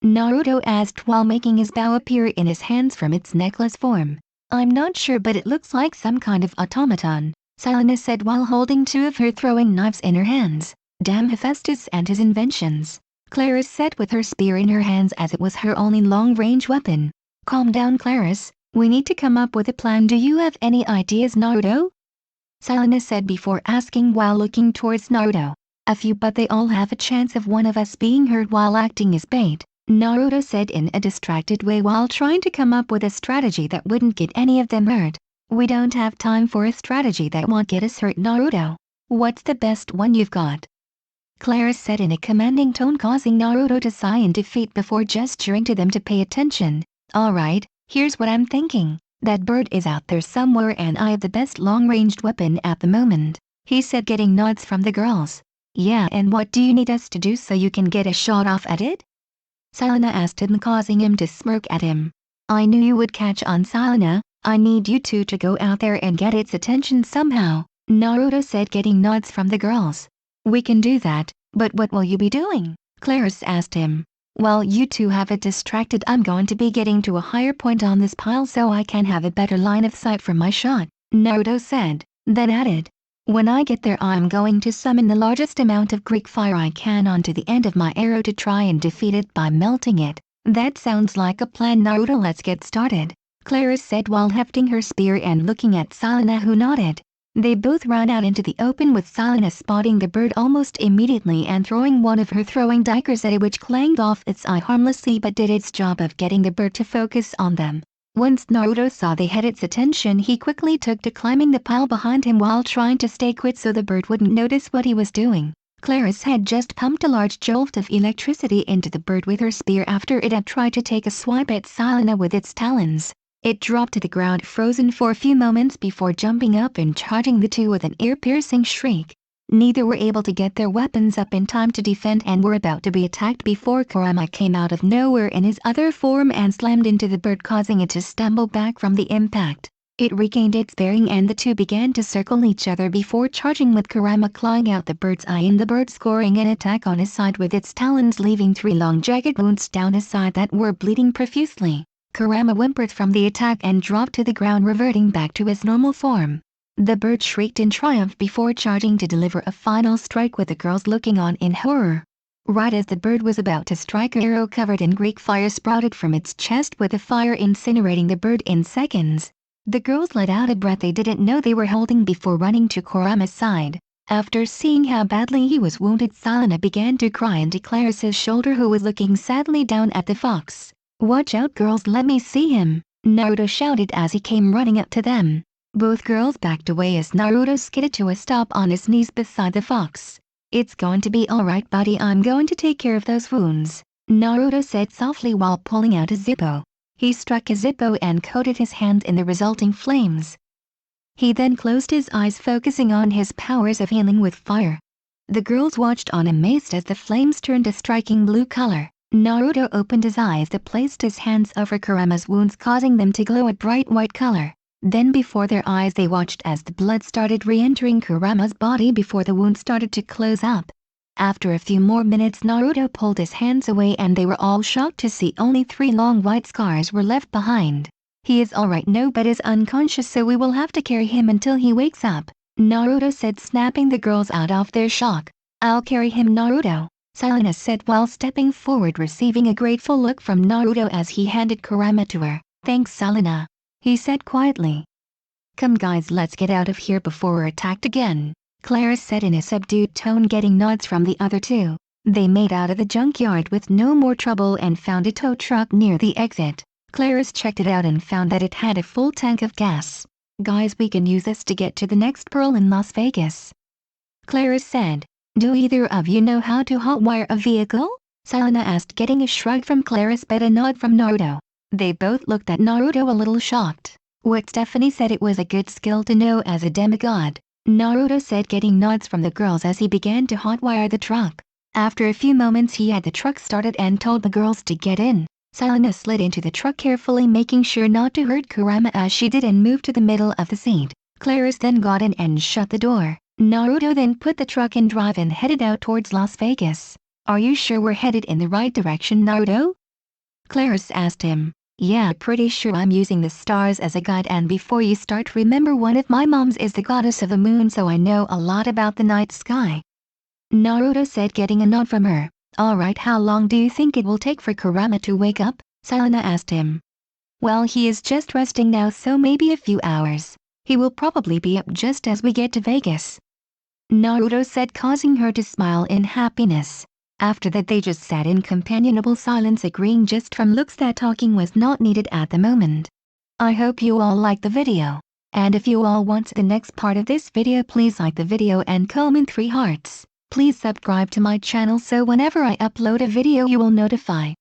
Naruto asked while making his bow appear in his hands from its necklace form. I'm not sure, but it looks like some kind of automaton, Selena said while holding two of her throwing knives in her hands. Damn Hephaestus and his inventions, Claris said with her spear in her hands as it was her only long-range weapon. Calm down Claris, we need to come up with a plan. Do you have any ideas, Naruto? Selena said before asking while looking towards Naruto. A few, but they all have a chance of one of us being hurt while acting as bait, Naruto said in a distracted way while trying to come up with a strategy that wouldn't get any of them hurt. We don't have time for a strategy that won't get us hurt, Naruto. What's the best one you've got? Claris said in a commanding tone, causing Naruto to sigh in defeat before gesturing to them to pay attention. Alright, here's what I'm thinking. That bird is out there somewhere and I have the best long-ranged weapon at the moment, he said, getting nods from the girls. Yeah, and what do you need us to do so you can get a shot off at it? Selena asked him, causing him to smirk at him. I knew you would catch on, Selena. I need you two to go out there and get its attention somehow, Naruto said, getting nods from the girls. We can do that, but what will you be doing? Claris asked him. While you two have it distracted, I'm going to be getting to a higher point on this pile so I can have a better line of sight for my shot, Naruto said, then added. When I get there, I'm going to summon the largest amount of Greek fire I can onto the end of my arrow to try and defeat it by melting it. That sounds like a plan, Naruto. Let's get started, Claris said while hefting her spear and looking at Selena, who nodded. They both ran out into the open, with Selena spotting the bird almost immediately and throwing one of her throwing daggers at it, which clanged off its eye harmlessly but did its job of getting the bird to focus on them. Once Naruto saw they had its attention, he quickly took to climbing the pile behind him while trying to stay quiet so the bird wouldn't notice what he was doing. Claris had just pumped a large jolt of electricity into the bird with her spear after it had tried to take a swipe at Selena with its talons. It dropped to the ground frozen for a few moments before jumping up and charging the two with an ear-piercing shriek. Neither were able to get their weapons up in time to defend and were about to be attacked before Kurama came out of nowhere in his other form and slammed into the bird, causing it to stumble back from the impact. It regained its bearing and the two began to circle each other before charging, with Kurama clawing out the bird's eye and the bird scoring an attack on his side with its talons, leaving 3 long jagged wounds down his side that were bleeding profusely. Kurama whimpered from the attack and dropped to the ground, reverting back to his normal form. The bird shrieked in triumph before charging to deliver a final strike, with the girls looking on in horror. Right as the bird was about to strike, an arrow covered in Greek fire sprouted from its chest, with the fire incinerating the bird in seconds. The girls let out a breath they didn't know they were holding before running to Kurama's side. After seeing how badly he was wounded, Salina began to cry into Claris's shoulder, who was looking sadly down at the fox. "Watch out girls, let me see him," Naruto shouted as he came running up to them. Both girls backed away as Naruto skidded to a stop on his knees beside the fox. "It's going to be alright buddy, I'm going to take care of those wounds," Naruto said softly while pulling out a Zippo. He struck his Zippo and coated his hand in the resulting flames. He then closed his eyes, focusing on his powers of healing with fire. The girls watched on amazed as the flames turned a striking blue color. Naruto opened his eyes and placed his hands over Kurama's wounds, causing them to glow a bright white color. Then before their eyes they watched as the blood started re-entering Kurama's body before the wound started to close up. After a few more minutes, Naruto pulled his hands away and they were all shocked to see only 3 long white scars were left behind. "He is alright now but is unconscious, so we will have to carry him until he wakes up," Naruto said, snapping the girls out of their shock. "I'll carry him Naruto," Salina said while stepping forward, receiving a grateful look from Naruto as he handed Kurama to her. "Thanks Salina," he said quietly. "Come guys, let's get out of here before we're attacked again," Claris said in a subdued tone, getting nods from the other two. They made out of the junkyard with no more trouble and found a tow truck near the exit. Claris checked it out and found that it had a full tank of gas. "Guys, we can use this to get to the next Pearl in Las Vegas," Claris said. "Do either of you know how to hotwire a vehicle?" Salina asked, getting a shrug from Claris but a nod from Naruto. They both looked at Naruto a little shocked. "What Stephanie said it was a good skill to know as a demigod," Naruto said, getting nods from the girls as he began to hotwire the truck. After a few moments he had the truck started and told the girls to get in. Salina slid into the truck carefully, making sure not to hurt Kurama as she did, and moved to the middle of the seat. Claris then got in and shut the door. Naruto then put the truck in drive and headed out towards Las Vegas. "Are you sure we're headed in the right direction, Naruto?" Claris asked him. "Yeah, pretty sure. I'm using the stars as a guide, and before you start, remember one of my moms is the goddess of the moon, so I know a lot about the night sky," Naruto said, getting a nod from her. "Alright, how long do you think it will take for Kurama to wake up?" Salina asked him. "Well, he is just resting now, so maybe a few hours. He will probably be up just as we get to Vegas," Naruto said, causing her to smile in happiness. After that they just sat in companionable silence, agreeing just from looks that talking was not needed at the moment. I hope you all liked the video. And if you all want the next part of this video, please like the video and comment 3 hearts. Please subscribe to my channel so whenever I upload a video you will notify.